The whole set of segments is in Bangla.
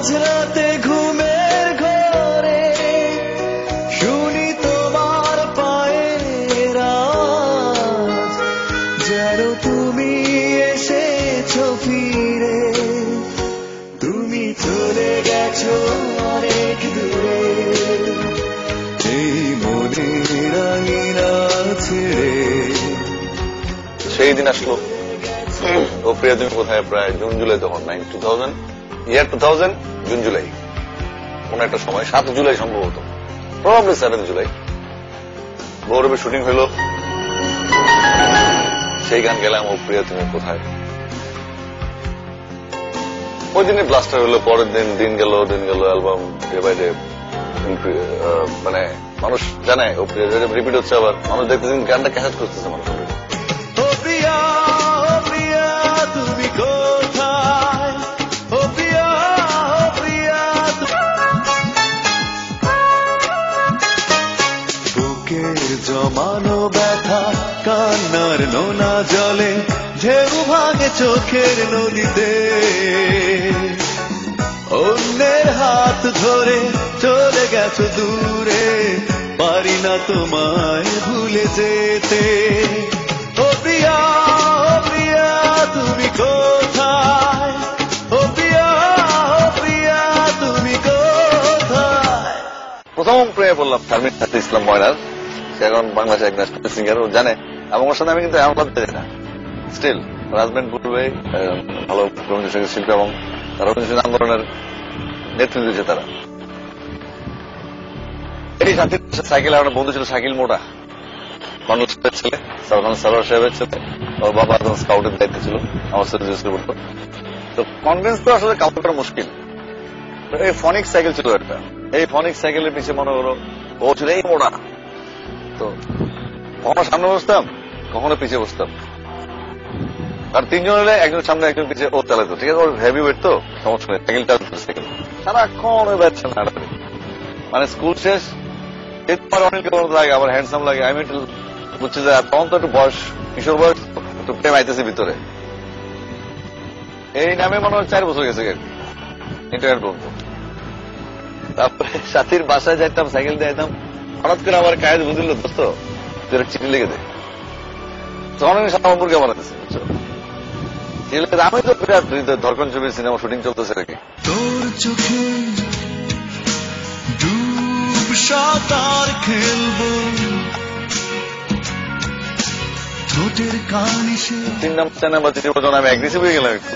মাঝরাতে ঘুমের ঘরে শুনি তোমার পায়ের আওয়াজ, যেন তুমি এসেছো ফিরে, তুমি চলে গেছো অনেক দূরে, এই মনের আঙিনা ছেড়ে। সেই দিন আসলো, ও প্রিয়া তুমি কোথায়, প্রায় জুন জুলাই, তখন 2000 জুন জুলাই, কোন একটা সময় 7 জুলাই সম্ভবত, প্রবাবলি 7 জুলাই গৌরবের শুটিং হইলো। সেই গান গেলাম, ও প্রিয়া তুমি কোথায়। ওই দিনে ব্লাস্টার হলো, পরের দিন গেল অ্যালবাম ডে বাই ডে, মানে মানুষ জানে ও প্রিয়া রিপিট হচ্ছে, আবার মানুষ দেখতেছেন গানটা ক্যাসেট করতেছে মানুষ। জমানো ব্যথা কান্নার নোনা জলে ঢেউ ভাঙে চোখের নদীতে, অন্যের হাত ধরে চলে গেছো দূরে, পারি না তোমায় ভুলে যেতে। ও প্রিয়া তুমি কোথায়, ও প্রিয়া তুমি কোথায়। প্রথম প্রেমে বললাম শারমিন ইসলাম ময়নার, সে এখন বাংলাদেশের এক ন্যাশনাল সিঙ্গার, ও জানে আমার সাথে আমি কিন্তু এমন করতে চাই না। স্টিল রাজমেন্ট পূর্বে ভালো রবীন্দ্র শিল্পী এবং রবীন্দ্র আন্দোলনের নেতৃত্ব দিয়েছে তারা। এই সাথে সাইকেল আমার বন্ধু ছিল শাকিল মোটা, কর্নেল সাহেবের ছেলে, সারোয়ার সাহেবের ছেলে, ওর বাবা একজন স্কাউটের দায়িত্ব ছিল, আমার সাথে জিজ্ঞেস করতো। তো কনভিন্স তো আসলে কাউন্ট করা মুশকিল। এই ফনিক সাইকেল ছিল একটা, এই ফনিক সাইকেলের পিছিয়ে মনে করো ও ছিল এই মোটা। তো কখনো সামনে বসতাম, কখনো পিছিয়ে বসতাম, আর তিনজন হলে একজন সামনে একজন পিছিয়ে ও চালাতো, ঠিক আছে। ওর হেভি ওয়েট তো সমস্যা নেই, সাইকেল চালাতো, সাইকেল সারাক্ষণ ওই বাচ্চা না, মানে স্কুল শেষ অনেক লাগে, আবার হ্যান্ডসাম লাগে, আমি একটু বুঝছি যে তখন তো একটু বয়স, কিশোর বয়স, একটু প্রেম আইতেছে ভিতরে। এই নামে মনে হয় 4 বছর গেছে ইন্টারনেট বন্ধু। তারপরে সাথীর বাসায় যাইতাম, সাইকেল দিয়ে যেতাম, হঠাৎ করে আমার কাজ বুঝল দোস্ত তুই চিঠি লিখে দে, তখন আমি সারা সম্পর্কে বানাতেছি, বুঝছো। আমি তো বিরাট ধর্ষণ ছবির সিনেমা শুটিং চলতেছে নাকি, তোর চোখে ডুব সাঁতার খেলবো, ঠোঁটের কানিশে 3 নাম্বার 4 নাম্বার চিঠি পর্যন্ত আমি অ্যাগ্রেসিভ হয়ে গেলাম একটু,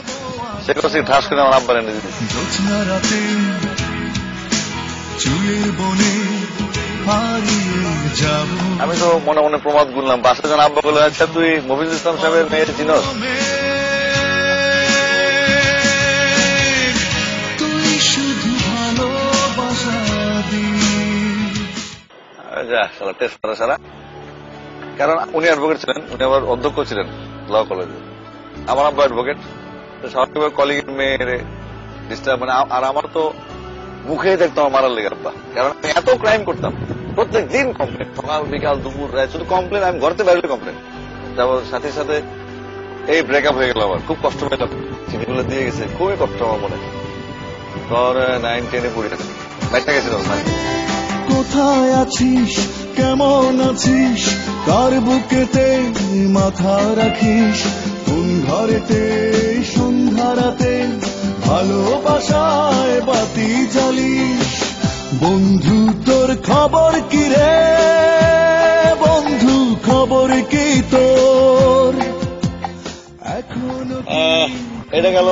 সেগুলো ঠাস করে আমার আব্বার এনে দিয়েছি। জোছনা রাতে চুলের বনে হারিয়ে যাব, আমি তো মনে মনে প্রমাদ গুনলাম, বাসায় যখন আব্বা বলে আচ্ছা তুই মফিজুল ইসলাম সাহেবের মেয়ের চিনস, তুই শুধু ভালোবাসা যা সারা টেস্ট করা সারা। কারণ উনি অ্যাডভোকেট ছিলেন, উনি আবার অধ্যক্ষ ছিলেন ল কলেজে, আমার আব্বা অ্যাডভোকেট, তো স্বাভাবিকভাবে কলিগের মেয়ের ডিস্টার্ব, মানে আর আমার তো মুখে দেখতাম মারার লেগে আব্বা, কারণ আমি এত ক্রাইম করতাম, প্রত্যেক দিন কমপ্লেন, সকাল বিকাল দুপুর রাত শুধু কমপ্লেন, আমি ঘরতে বাইরে কমপ্লেন। তারপর সাথে সাথে এই ব্রেকআপ হয়ে গেল, আমার খুব কষ্ট পেলাম, চিঠিগুলো দিয়ে গেছে, খুবই কষ্ট আমার মনে। তোর 9, 10 পড়ে গেছে, বাইরটা গেছিলাম। কোথায় আছিস, কেমন আছিস, কার বুকেতে মাথা রাখিস, কোন ঘরেতে সন্ধ্যারাতে ভালোবাসায় বাতি জ্বালিস, বন্ধু তোর খবর কি রে, বন্ধু খবর কি তোর এখনো। এটা গেল,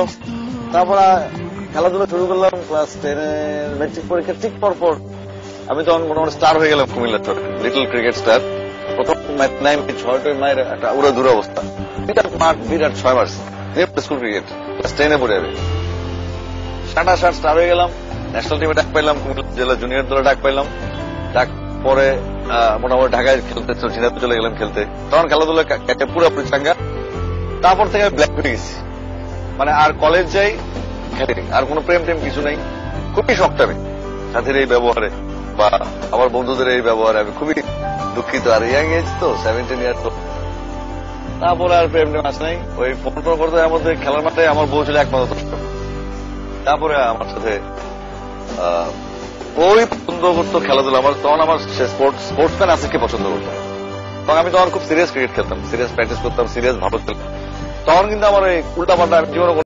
তারপর খেলাধুলা শুরু করলাম ক্লাস 10 মেট্রিক পরীক্ষা ঠিক পর আমি তখন মোটামুটি স্টার হয়ে গেলাম কুমিল্লার, লিটল ক্রিকেট স্টার। প্রথম ম্যাচ 6 মায়ের একটা উড়া দূর অবস্থা, বিরাট মাঠ, বিরাট 6 মার্চ স্কুল ক্রিকেট, ক্লাস 10 পড়ে যাবে, 60 স্টার হয়ে গেলাম। ন্যাশনাল টিমে ডাক পাইলাম, কুমিল্লা জেলা জুনিয়র দলে ডাক পাইলাম, ডাক পরে মোটামুটি ঢাকায় খেলতে ঝিনাইদহ চলে গেলাম খেলতে, তখন খেলাধুলা পুরোপুরি চাঙ্গা। তারপর থেকে ব্ল্যাক হয়ে গেছি, মানে আর কলেজ যাই খেলি, আর কোনো প্রেম টেম কিছু নেই। খুবই শক্ত আমি সাথীর এই ব্যবহারে বা আমার বন্ধুদের এই ব্যবহারে, আমি খুবই দুঃখিত। আর ইয়াং এজ তো 17 ইয়ার তো, তারপরে আর প্রেম টেম আস নাই। ওই ফোন করতে মধ্যে খেলার মাঠে আমার বউ ছিল একমাত্র। তারপরে আমার সাথে ওই পছন্দ করতো খেলাধুলা। আমার তখন আমার স্পোর্টসম্যান আসিফকে পছন্দ করতো। তখন আমি তখন খুব সিরিয়াস ক্রিকেট খেলতাম, সিরিয়াস প্র্যাকটিস করতাম, সিরিয়াস ভাবতাম। তখন কিন্তু আমার ওই উল্টা পাল্টা জীবনে